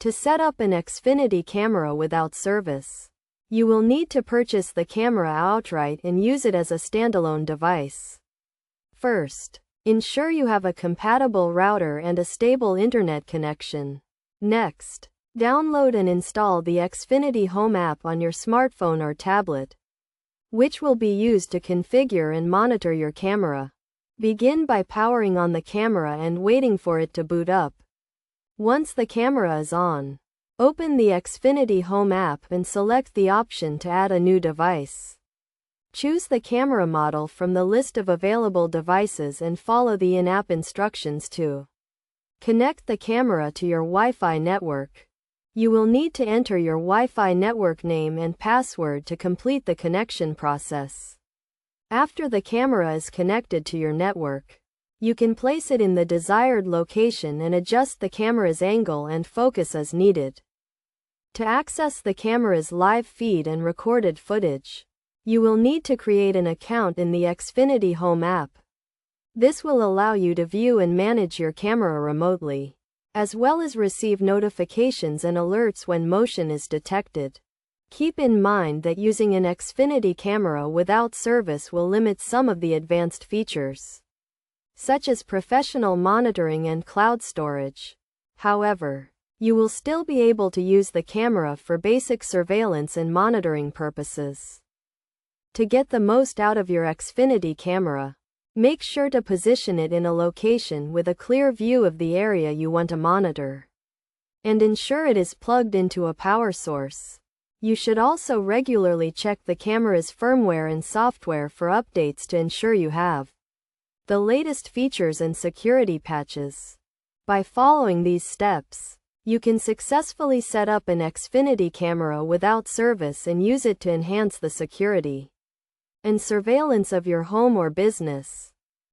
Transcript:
To set up an Xfinity camera without service, you will need to purchase the camera outright and use it as a standalone device. First, ensure you have a compatible router and a stable internet connection. Next, download and install the Xfinity Home app on your smartphone or tablet, which will be used to configure and monitor your camera. Begin by powering on the camera and waiting for it to boot up. Once the camera is on, open the Xfinity Home app and select the option to add a new device. Choose the camera model from the list of available devices and follow the in-app instructions to connect the camera to your Wi-Fi network. You will need to enter your Wi-Fi network name and password to complete the connection process. After the camera is connected to your network, you can place it in the desired location and adjust the camera's angle and focus as needed. To access the camera's live feed and recorded footage, you will need to create an account in the Xfinity Home app. This will allow you to view and manage your camera remotely, as well as receive notifications and alerts when motion is detected. Keep in mind that using an Xfinity camera without service will limit some of the advanced features, such as professional monitoring and cloud storage. However, you will still be able to use the camera for basic surveillance and monitoring purposes. To get the most out of your Xfinity camera, make sure to position it in a location with a clear view of the area you want to monitor, and ensure it is plugged into a power source. You should also regularly check the camera's firmware and software for updates to ensure you have the latest features and security patches. By following these steps, you can successfully set up an Xfinity camera without service and use it to enhance the security and surveillance of your home or business.